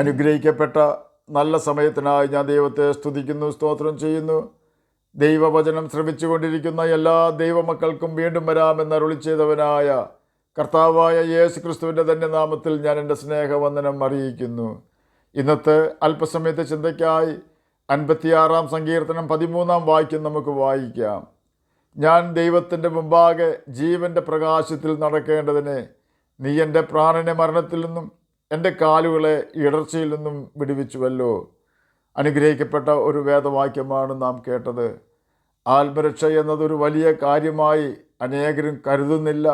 അനുഗ്രഹിക്കപ്പെട്ട നല്ല സമയത്തിനായി ഞാൻ ദൈവത്തെ സ്തുതിക്കുന്നു, സ്തോത്രം ചെയ്യുന്നു. ദൈവവചനം ശ്രമിച്ചുകൊണ്ടിരിക്കുന്ന എല്ലാ ദൈവമക്കൾക്കും വീണ്ടും വരാമെന്ന് അരുളി ചെയ്തവനായ കർത്താവായ യേശു ക്രിസ്തുവിൻ്റെ തന്നെ നാമത്തിൽ ഞാൻ എൻ്റെ സ്നേഹവന്ദനം അറിയിക്കുന്നു. ഇന്നത്തെ അല്പസമയത്തെ ചിന്തയ്ക്കായി 56 സങ്കീർത്തനം 13 വാക്യം നമുക്ക് വായിക്കാം. ഞാൻ ദൈവത്തിൻ്റെ മുമ്പാകെ ജീവൻ്റെ പ്രകാശത്തിൽ നടക്കേണ്ടതിന് നീ എൻ്റെ പ്രാണനെ മരണത്തിൽ നിന്നും എൻ്റെ കാലുകളെ ഇടർച്ചയിൽ നിന്നും വിടുവിച്ചുവല്ലോ. അനുഗ്രഹിക്കപ്പെട്ട ഒരു വേദവാക്യമാണ് നാം കേട്ടത്. ആത്മരക്ഷ എന്നതൊരു വലിയ കാര്യമായി അനേകരും കരുതുന്നില്ല.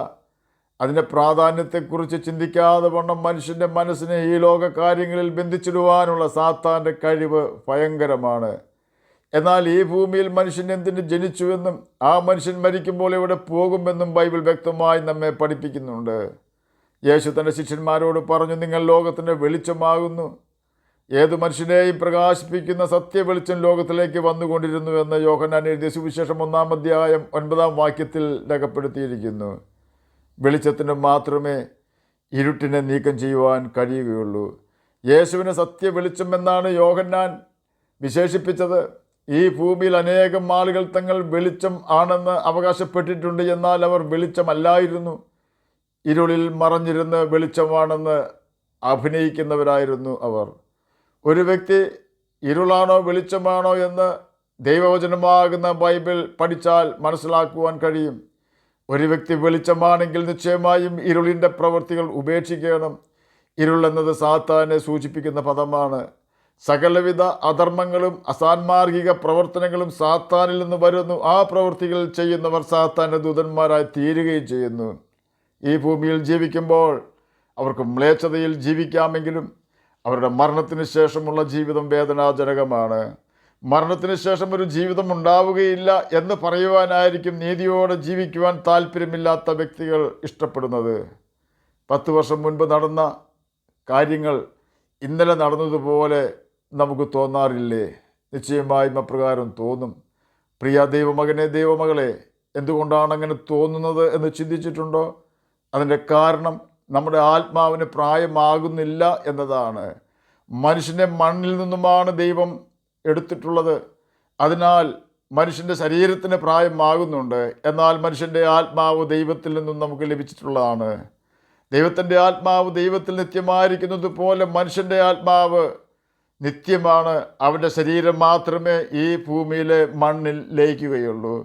അതിൻ്റെ പ്രാധാന്യത്തെക്കുറിച്ച് ചിന്തിക്കാതെ വണ്ണം മനുഷ്യൻ്റെ മനസ്സിനെ ഈ ലോക കാര്യങ്ങളിൽ ബന്ധിച്ചിടുവാനുള്ള സാത്താൻ്റെ കഴിവ് ഭയങ്കരമാണ്. എന്നാൽ ഈ ഭൂമിയിൽ മനുഷ്യൻ എന്തിന് ജനിച്ചുവെന്നും ആ മനുഷ്യൻ മരിക്കുമ്പോൾ ഇവിടെ പോകുമെന്നും ബൈബിൾ വ്യക്തമായി നമ്മെ പഠിപ്പിക്കുന്നുണ്ട്. യേശു തൻ്റെ ശിഷ്യന്മാരോട് പറഞ്ഞു, നിങ്ങൾ ലോകത്തിൻ്റെ വെളിച്ചമാകുന്നു. ഏതു മനുഷ്യനെയും പ്രകാശിപ്പിക്കുന്ന സത്യവെളിച്ചം ലോകത്തിലേക്ക് വന്നുകൊണ്ടിരുന്നു എന്ന് യോഹന്നാൻ എഴുതിയ സുവിശേഷം 1 അധ്യായം 9 വാക്യത്തിൽ രേഖപ്പെടുത്തിയിരിക്കുന്നു. വെളിച്ചത്തിന് മാത്രമേ ഇരുട്ടിനെ നീക്കം ചെയ്യുവാൻ കഴിയുകയുള്ളൂ. യേശുവിനെ സത്യവെളിച്ചം എന്നാണ് യോഹന്നാൻ വിശേഷിപ്പിച്ചത്. ഈ ഭൂമിയിൽ അനേകം ആളുകൾ തങ്ങൾ വെളിച്ചം ആണെന്ന് അവകാശപ്പെട്ടിട്ടുണ്ട്. എന്നാൽ അവർ വെളിച്ചമല്ലായിരുന്നു. ഇരുളിൽ മറഞ്ഞിരുന്ന് വെളിച്ചമാണെന്ന് അഭിനയിക്കുന്നവരായിരുന്നു അവർ. ഒരു വ്യക്തി ഇരുളാണോ വെളിച്ചമാണോ എന്ന് ദൈവവചനമാകുന്ന ബൈബിൾ പഠിച്ചാൽ മനസ്സിലാക്കുവാൻ കഴിയും. ഒരു വ്യക്തി വെളിച്ചമാണെങ്കിൽ നിശ്ചയമായും ഇരുളിൻ്റെ പ്രവൃത്തികൾ ഉപേക്ഷിക്കണം. ഇരുൾ എന്നത് സാത്താനെ സൂചിപ്പിക്കുന്ന പദമാണ്. സകലവിധ അധർമ്മങ്ങളും അസാൻമാർഗിക പ്രവർത്തനങ്ങളും സാത്താനിൽ നിന്ന് വരുന്നു. ആ പ്രവൃത്തികൾ ചെയ്യുന്നവർ സാത്താൻ്റെ ദൂതന്മാരായി തീരുകയും ചെയ്യുന്നു. ഈ ഭൂമിയിൽ ജീവിക്കുമ്പോൾ അവർക്ക് മ്ലേച്ഛതയിൽ ജീവിക്കാമെങ്കിലും അവരുടെ മരണത്തിന് ശേഷമുള്ള ജീവിതം വേദനാജനകമാണ്. മരണത്തിന് ശേഷം ഒരു ജീവിതം ഉണ്ടാവുകയില്ല എന്ന് പറയുവാനായിരിക്കും നീതിയോടെ ജീവിക്കുവാൻ താല്പര്യമില്ലാത്ത വ്യക്തികൾ ഇഷ്ടപ്പെടുന്നത്. 10 വർഷം മുൻപ് നടന്ന കാര്യങ്ങൾ ഇന്നലെ നടന്നതുപോലെ നമുക്ക് തോന്നാറില്ലേ? നിശ്ചയമായും അപ്രകാരം തോന്നും. പ്രിയ ദൈവമകനെ, ദൈവമകളെ, എന്തുകൊണ്ടാണ് അങ്ങനെ തോന്നുന്നത് എന്ന് ചിന്തിച്ചിട്ടുണ്ടോ? അതിൻ്റെ കാരണം നമ്മുടെ ആത്മാവിന് പ്രായമാകുന്നില്ല എന്നതാണ്. മനുഷ്യനെ മണ്ണിൽ നിന്നുമാണ് ദൈവം എടുത്തിട്ടുള്ളത്. അതിനാൽ മനുഷ്യൻ്റെ ശരീരത്തിന് പ്രായമാകുന്നുണ്ട്. എന്നാൽ മനുഷ്യൻ്റെ ആത്മാവ് ദൈവത്തിൽ നിന്നും നമുക്ക് ലഭിച്ചിട്ടുള്ളതാണ്. ദൈവത്തിൻ്റെ ആത്മാവ് ദൈവത്തിൽ നിത്യമായിരിക്കുന്നത് പോലെ മനുഷ്യൻ്റെ ആത്മാവ് നിത്യമാണ്. അവൻ്റെ ശരീരം മാത്രമേ ഈ ഭൂമിയിലെ മണ്ണിൽ ലയിക്കുകയുള്ളൂ.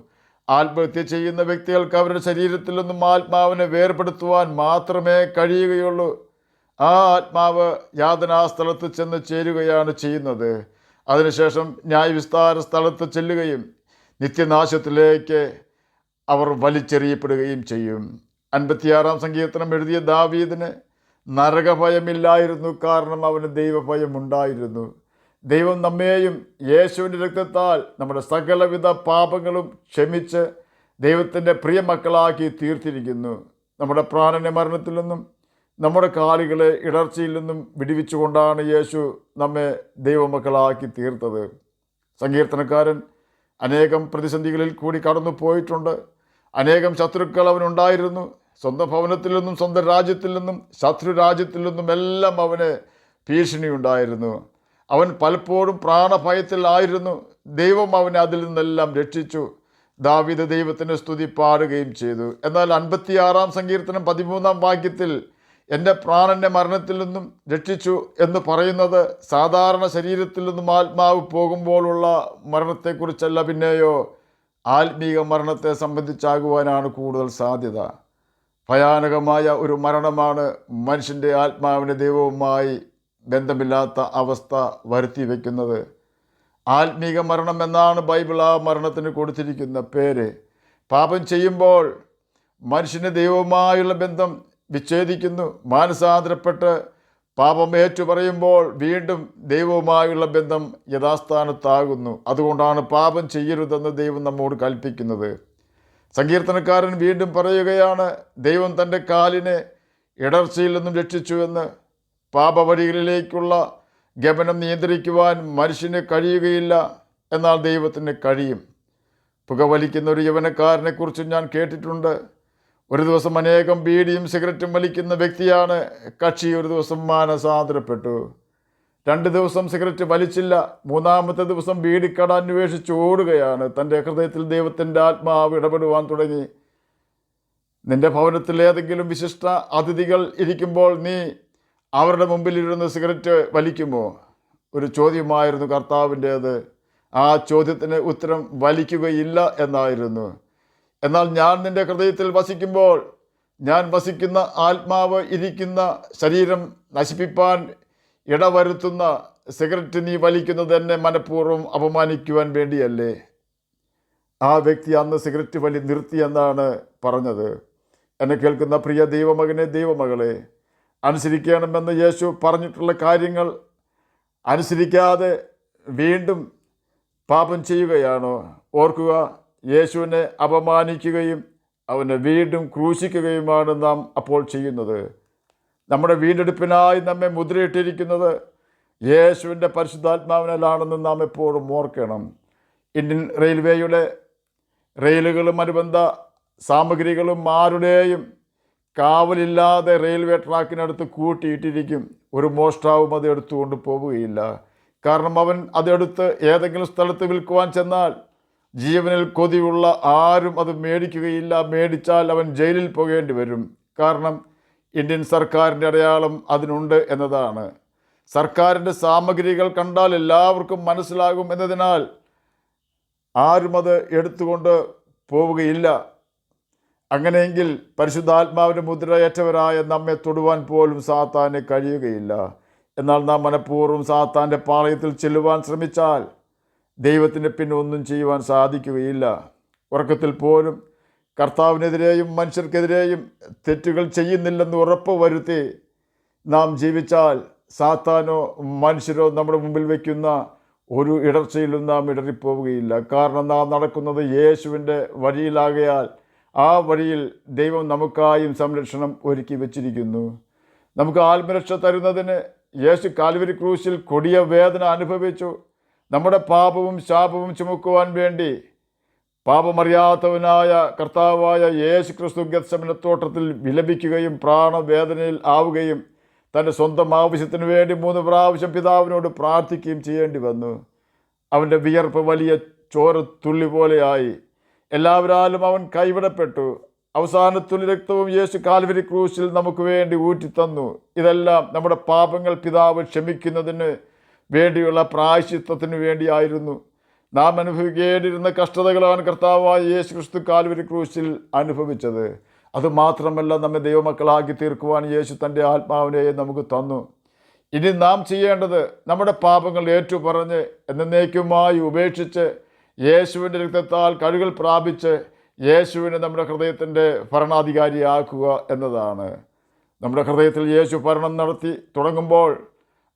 ആത്മഹത്യ ചെയ്യുന്ന വ്യക്തികൾക്ക് അവരുടെ ശരീരത്തിൽ നിന്നും ആത്മാവിനെ വേർപെടുത്തുവാൻ മാത്രമേ കഴിയുകയുള്ളൂ. ആ ആത്മാവ് യാതനാസ്ഥലത്ത് ചെന്ന് ചേരുകയാണ് ചെയ്യുന്നത്. അതിനുശേഷം ന്യായവിസ്താര സ്ഥലത്ത് ചെല്ലുകയും നിത്യനാശത്തിലേക്ക് അവർ വലിച്ചെറിയപ്പെടുകയും ചെയ്യും. 56 സങ്കീർത്തനം എഴുതിയ ദാവീദിന് നരകഭയമില്ലായിരുന്നു. കാരണം അവന് ദൈവഭയം ഉണ്ടായിരുന്നു. ദൈവം നമ്മെയും യേശുവിൻ്റെ രക്തത്താൽ നമ്മുടെ സകലവിധ പാപങ്ങളും ക്ഷമിച്ച് ദൈവത്തിൻ്റെ പ്രിയ മക്കളാക്കി തീർത്തിരിക്കുന്നു. നമ്മുടെ പ്രാണനെ മരണത്തിൽ നിന്നും നമ്മുടെ കാലുകളെ ഇടർച്ചയിൽ നിന്നും വിടുവിച്ചുകൊണ്ടാണ് യേശു നമ്മെ ദൈവമക്കളാക്കി തീർത്തത്. സങ്കീർത്തനക്കാരൻ അനേകം പ്രതിസന്ധികളിൽ കൂടി കടന്നു പോയിട്ടുണ്ട്. അനേകം ശത്രുക്കൾ അവനുണ്ടായിരുന്നു. സ്വന്തം ഭവനത്തിൽ നിന്നും സ്വന്തം രാജ്യത്തിൽ നിന്നും ശത്രു രാജ്യത്തിൽ നിന്നും എല്ലാം അവന് ഭീഷണിയുണ്ടായിരുന്നു. അവൻ പലപ്പോഴും പ്രാണഭയത്തിലായിരുന്നു. ദൈവം അവനെ അതിൽ നിന്നെല്ലാം രക്ഷിച്ചു. ദാവീദ് ദൈവത്തിന് സ്തുതി പാടുകയും ചെയ്തു. എന്നാൽ 56 സങ്കീർത്തനം 13 വാക്യത്തിൽ എൻ്റെ പ്രാണനെ മരണത്തിൽ നിന്നും രക്ഷിച്ചു എന്ന് പറയുന്നത് സാധാരണ ശരീരത്തിൽ നിന്നും ആത്മാവ് പോകുമ്പോഴുള്ള മരണത്തെക്കുറിച്ചല്ല, പിന്നെയോ ആത്മീക മരണത്തെ സംബന്ധിച്ചാകുവാനാണ് കൂടുതൽ സാധ്യത. ഭയാനകമായ ഒരു മരണമാണ് മനുഷ്യൻ്റെ ആത്മാവിനെ ദൈവവുമായി ബന്ധമില്ലാത്ത അവസ്ഥ വരുത്തി വയ്ക്കുന്നത്. ആത്മീക മരണം എന്നാണ് ബൈബിൾ ആ മരണത്തിന് കൊടുത്തിരിക്കുന്ന പേര്. പാപം ചെയ്യുമ്പോൾ മനുഷ്യന് ദൈവവുമായുള്ള ബന്ധം വിച്ഛേദിക്കുന്നു. മാനസാന്തരപ്പെട്ട് പാപം ഏറ്റുപറയുമ്പോൾ വീണ്ടും ദൈവവുമായുള്ള ബന്ധം യഥാസ്ഥാനത്താകുന്നു. അതുകൊണ്ടാണ് പാപം ചെയ്യരുതെന്ന് ദൈവം നമ്മോട് കൽപ്പിക്കുന്നത്. സങ്കീർത്തനക്കാരൻ വീണ്ടും പറയുകയാണ്, ദൈവം തൻ്റെ കാലിനെ ഇടർച്ചയിൽ നിന്നും രക്ഷിച്ചുവെന്ന്. പാപവഴികളിലേക്കുള്ള ഗമനം നിയന്ത്രിക്കുവാൻ മനുഷ്യന് കഴിയുകയില്ല, എന്നാൽ ദൈവത്തിന് കഴിയും. പുകവലിക്കുന്ന ഒരു യൗവനക്കാരനെക്കുറിച്ച് ഞാൻ കേട്ടിട്ടുണ്ട്. ഒരു ദിവസം അനേകം ബീഡിയും സിഗരറ്റും വലിക്കുന്ന വ്യക്തിയാണ് കക്ഷി. ഒരു ദിവസം മാനസാന്തരപ്പെട്ടു. 2 ദിവസം സിഗരറ്റ് വലിച്ചില്ല. 3-ാമത്തെ ദിവസം ബീഡിക്കട അന്വേഷിച്ച് ഓടുകയാണ്. തൻ്റെ ഹൃദയത്തിൽ ദൈവത്തിൻ്റെ ആത്മാവ് ഇടപെടുവാൻ തുടങ്ങി. നിന്റെ ഭവനത്തിൽ ഏതെങ്കിലും വിശിഷ്ട അതിഥികൾ ഇരിക്കുമ്പോൾ നീ അവരുടെ മുമ്പിലിരുന്ന് സിഗരറ്റ് വലിക്കുമോ? ഒരു ചോദ്യമായിരുന്നു കർത്താവിൻ്റേത്. ആ ചോദ്യത്തിന് ഉത്തരം വലിക്കുകയില്ല എന്നായിരുന്നു. എന്നാൽ ഞാൻ നിന്റെ ഹൃദയത്തിൽ വസിക്കുമ്പോൾ, ഞാൻ വസിക്കുന്ന ആത്മാവ് ഇരിക്കുന്ന ശരീരം നശിപ്പിപ്പാൻ ഇടവരുത്തുന്ന സിഗരറ്റ് നീ വലിക്കുന്നത് എന്നെ മനഃപൂർവ്വം അപമാനിക്കുവാൻ വേണ്ടിയല്ലേ? ആ വ്യക്തി അന്ന് സിഗരറ്റ് വലി നിർത്തിയെന്നാണ് പറഞ്ഞത്. എന്നെ കേൾക്കുന്ന പ്രിയ ദൈവമകനെ, ദൈവമകളെ, അനുസരിക്കണമെന്ന് യേശു പറഞ്ഞിട്ടുള്ള കാര്യങ്ങൾ അനുസരിക്കാതെ വീണ്ടും പാപം ചെയ്യുകയാണോ? ഓർക്കുക, യേശുവിനെ അപമാനിക്കുകയും അവനെ വീണ്ടും ക്രൂശിക്കുകയുമാണ് നാം അപ്പോൾ ചെയ്യുന്നത്. നമ്മുടെ വീണ്ടെടുപ്പിനായി നമ്മെ മുദ്രയിട്ടിരിക്കുന്നത് യേശുവിൻ്റെ പരിശുദ്ധാത്മാവിനാലാണെന്ന് നാം എപ്പോഴും ഓർക്കണം. ഇന്ത്യൻ റെയിൽവേയുടെ റെയിലുകളും അനുബന്ധ സാമഗ്രികളും ആരുടെയും കാവലില്ലാതെ റെയിൽവേ ട്രാക്കിനടുത്ത് കൂട്ടിയിട്ടിരിക്കും. ഒരു മോഷ്ടാവും അത് എടുത്തുകൊണ്ട് പോവുകയില്ല. കാരണം അവൻ അതെടുത്ത് ഏതെങ്കിലും സ്ഥലത്ത് വിൽക്കുവാൻ ചെന്നാൽ ജീവനിൽ കൊതിയുള്ള ആരും അത് മേടിക്കുകയില്ല. മേടിച്ചാൽ അവൻ ജയിലിൽ പോകേണ്ടി വരും. കാരണം ഇന്ത്യൻ സർക്കാരിൻ്റെ അടയാളം അതിനുണ്ട് എന്നതാണ്. സർക്കാരിൻ്റെ സാമഗ്രികൾ കണ്ടാൽ എല്ലാവർക്കും മനസ്സിലാകും എന്നതിനാൽ ആരും അത് എടുത്തുകൊണ്ട് പോവുകയില്ല. അങ്ങനെയെങ്കിൽ പരിശുദ്ധാത്മാവിൻ്റെ മുദ്രയേറ്റവരായ നമ്മെ തൊടുവാൻ പോലും സാത്താന് കഴിയുകയില്ല. എന്നാൽ നാം മനഃപൂർവ്വം സാത്താൻ്റെ പാളയത്തിൽ ചെല്ലുവാൻ ശ്രമിച്ചാൽ ദൈവത്തിന് പിന്നെ ഒന്നും ചെയ്യുവാൻ സാധിക്കുകയില്ല. ഉറക്കത്തിൽ പോലും കർത്താവിനെതിരെയും മനുഷ്യർക്കെതിരെയും തെറ്റുകൾ ചെയ്യുന്നില്ലെന്ന് ഉറപ്പ് വരുത്തി നാം ജീവിച്ചാൽ സാത്താനോ മനുഷ്യരോ നമ്മുടെ മുമ്പിൽ വയ്ക്കുന്ന ഒരു ഇടർച്ചയിലും നാം ഇടറിപ്പോവുകയില്ല. കാരണം നാം നടക്കുന്നത് യേശുവിൻ്റെ വഴിയിലാകയാൽ ആ വഴിയിൽ ദൈവം നമുക്കായും സംരക്ഷണം ഒരുക്കി വച്ചിരിക്കുന്നു. നമുക്ക് ആത്മരക്ഷ തരുന്നതിന് യേശു കാൽവരി ക്രൂശിൽ കൊടിയ വേദന അനുഭവിച്ചു. നമ്മുടെ പാപവും ശാപവും ചുമക്കുവാൻ വേണ്ടി പാപമറിയാത്തവനായ കർത്താവായ യേശു ക്രിസ്തു ഗെത്സമനെ തോട്ടത്തിൽ വിലപിക്കുകയും പ്രാണവേദനയിൽ ആവുകയും തൻ്റെ സ്വന്തം ആവശ്യത്തിന് വേണ്ടി 3 പ്രാവശ്യം പിതാവിനോട് പ്രാർത്ഥിക്കുകയും ചെയ്യേണ്ടി വന്നു. അവൻ്റെ വിയർപ്പ് വലിയ ചോരത്തുള്ളി പോലെയായി. എല്ലാവരാലും അവൻ കൈവിടപ്പെട്ടു. അവസാനത്തുള്ളി രക്തവും യേശു കാൽവരി ക്രൂശിൽ നമുക്ക് വേണ്ടി ഊറ്റിത്തന്നു. ഇതെല്ലാം നമ്മുടെ പാപങ്ങൾ പിതാവ് ക്ഷമിക്കുന്നതിന് വേണ്ടിയുള്ള പ്രായശ്ചിത്തത്തിന് വേണ്ടിയായിരുന്നു. നാം അനുഭവിക്കേണ്ടിയിരുന്ന കഷ്ടതകളാണ് കർത്താവായ യേശു ക്രിസ്തു കാൽവരി ക്രൂശിൽ അനുഭവിച്ചത്. അതുമാത്രമല്ല, നമ്മെ ദൈവമക്കളാക്കി തീർക്കുവാൻ യേശു തൻ്റെ ആത്മാവിനെ നമുക്ക് തന്നു. ഇനി നാം ചെയ്യേണ്ടത് നമ്മുടെ പാപങ്ങൾ ഏറ്റുപറഞ്ഞ് എന്നേക്കുമായി ഉപേക്ഷിച്ച് യേശുവിൻ്റെ രക്തത്താൽ കഴുകൽ പ്രാപിച്ച് യേശുവിനെ നമ്മുടെ ഹൃദയത്തിൻ്റെ ഭരണാധികാരിയാക്കുക എന്നതാണ്. നമ്മുടെ ഹൃദയത്തിൽ യേശു ഭരണം നടത്തി തുടങ്ങുമ്പോൾ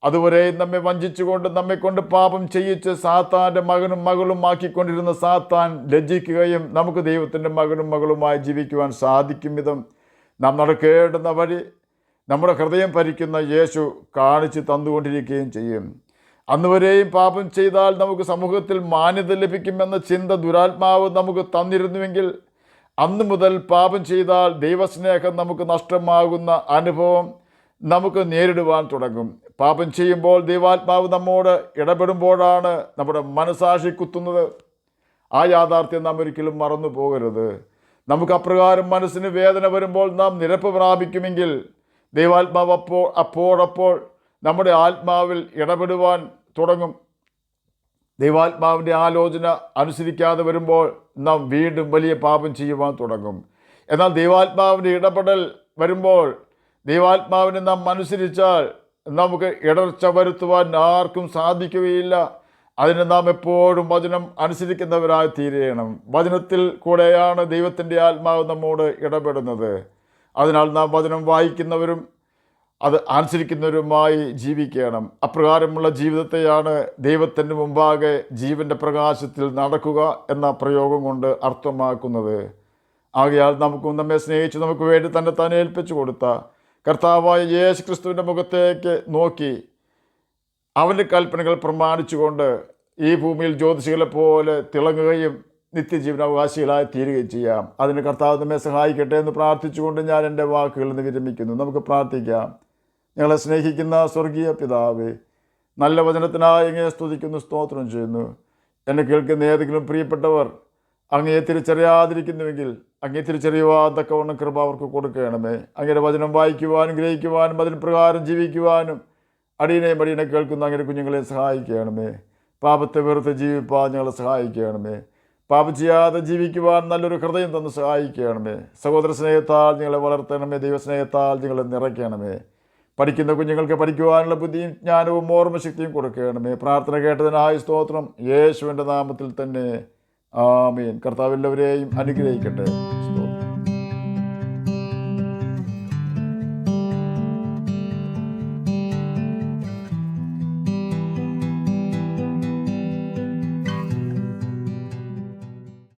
അതുവരെയും നമ്മെ വഞ്ചിച്ചുകൊണ്ട് നമ്മെക്കൊണ്ട് പാപം ചെയ്യിച്ച് സാത്താൻ്റെ മകനും മകളും ആക്കിക്കൊണ്ടിരുന്ന സാത്താൻ ലജ്ജിക്കുകയും നമുക്ക് ദൈവത്തിൻ്റെ മകനും മകളുമായി ജീവിക്കുവാൻ സാധിക്കും വിധം നാം നടക്കേണ്ടുന്ന വഴി നമ്മുടെ ഹൃദയം ഭരിക്കുന്ന യേശു കാണിച്ച് തന്നുകൊണ്ടിരിക്കുകയും ചെയ്യും. അന്നുവരെയും പാപം ചെയ്താൽ നമുക്ക് സമൂഹത്തിൽ മാന്യത ലഭിക്കുമെന്ന ചിന്ത ദുരാത്മാവ് നമുക്ക് തന്നിരുന്നുവെങ്കിൽ അന്നു മുതൽ പാപം ചെയ്താൽ ദൈവസ്നേഹം നമുക്ക് നഷ്ടമാകുന്ന അനുഭവം നമുക്ക് നേരിടുവാൻ തുടങ്ങും. പാപം ചെയ്യുമ്പോൾ ദൈവാത്മാവ് നമ്മോട് ഇടപെടുമ്പോഴാണ് നമ്മുടെ മനസാക്ഷി കുത്തുന്നത്. ആ യാഥാർത്ഥ്യം നാം ഒരിക്കലും മറന്നു പോകരുത്. നമുക്ക് അപ്രകാരം മനസ്സിന് വേദന വരുമ്പോൾ നാം നിരപ്പ് പ്രാപിക്കുമെങ്കിൽ ദൈവാത്മാവ് അപ്പോഴപ്പോൾ നമ്മുടെ ആത്മാവിൽ ഇടപെടുവാൻ തുടങ്ങും. ദൈവാത്മാവിൻ്റെ ആലോചന അനുസരിക്കാതെ വരുമ്പോൾ നാം വീണ്ടും വലിയ പാപം ചെയ്യുവാൻ തുടങ്ങും. എന്നാൽ ദൈവാത്മാവിൻ്റെ ഇടപെടൽ വരുമ്പോൾ ദൈവാത്മാവിനെ നാം അനുസരിച്ചാൽ നമുക്ക് ഇടർച്ച വരുത്തുവാൻ ആർക്കും സാധിക്കുകയില്ല. അതിന് നാം എപ്പോഴും വചനം അനുസരിക്കുന്നവരായി തീരണം. വചനത്തിൽ കൂടെയാണ് ദൈവത്തിൻ്റെ ആത്മാവ് നമ്മോട് ഇടപെടുന്നത്. അതിനാൽ നാം വചനം വായിക്കുന്നവരും അത് അനുസരിക്കുന്നവരുമായി ജീവിക്കണം. അപ്രകാരമുള്ള ജീവിതത്തെയാണ് ദൈവത്തിൻ്റെ മുമ്പാകെ ജീവൻ്റെ പ്രകാശത്തിൽ നടക്കുക എന്ന പ്രയോഗം കൊണ്ട് അർത്ഥമാക്കുന്നത്. ആകയാൽ നമുക്കും നമ്മെ സ്നേഹിച്ച് നമുക്ക് വേണ്ടി തന്നെ ഏൽപ്പിച്ചു കൊടുത്ത കർത്താവായ യേശു ക്രിസ്തുവിൻ്റെ മുഖത്തേക്ക് നോക്കി അവൻ്റെ കൽപ്പനകൾ പ്രമാണിച്ചുകൊണ്ട് ഈ ഭൂമിയിൽ ജ്യോതിഷികളെ പോലെ തിളങ്ങുകയും നിത്യജീവനാവകാശികളായി തീരുകയും ചെയ്യാം. അതിന് കർത്താവ് നമ്മെ സഹായിക്കട്ടെ എന്ന് പ്രാർത്ഥിച്ചുകൊണ്ട് ഞാൻ എൻ്റെ വാക്കുകളിൽ നിന്ന് വിരമിക്കുന്നു. നമുക്ക് പ്രാർത്ഥിക്കാം. ഞങ്ങളെ സ്നേഹിക്കുന്ന സ്വർഗീയ പിതാവേ, നല്ല വചനത്തിനായി അങ്ങയെ സ്തുതിക്കുന്നു, സ്തോത്രം ചെയ്യുന്നു. എന്നെ കേൾക്കുന്ന ഏതെങ്കിലും പ്രിയപ്പെട്ടവർ അങ്ങയെ തിരിച്ചറിയാതിരിക്കുന്നുവെങ്കിൽ അങ്ങയെ തിരിച്ചറിയുവാൻ തക്കവണ്ണം കൃപ അവർക്ക് കൊടുക്കണമേ. അങ്ങയുടെ വചനം വായിക്കുവാനും ഗ്രഹിക്കുവാനും അതിന് പ്രകാരം ജീവിക്കുവാനും അടിയനെ കേൾക്കുന്ന അങ്ങയുടെ കുഞ്ഞുങ്ങളെ സഹായിക്കണമേ. പാപത്തെ വെറുത്ത് ജീവിപ്പാൻ ഞങ്ങളെ സഹായിക്കണമേ. പാപം ചെയ്യാതെ ജീവിക്കുവാൻ നല്ലൊരു ഹൃദയം തന്ന് സഹായിക്കണമേ. സഹോദര സ്നേഹത്താൽ ഞങ്ങളെ വളർത്തണമേ. ദൈവസ്നേഹത്താൽ ഞങ്ങളെ നിറയ്ക്കണമേ. പഠിക്കുന്ന കുഞ്ഞുങ്ങൾക്ക് പഠിക്കുവാനുള്ള ബുദ്ധിയും ജ്ഞാനവും ഓർമ്മശക്തിയും കൊടുക്കണമേ. പ്രാർത്ഥന കേട്ടതിനായി സ്തോത്രം. യേശുവിൻ്റെ നാമത്തിൽ തന്നെ ആമേൻ. കർത്താവ് എല്ലാവരെയും അനുഗ്രഹിക്കട്ടെ.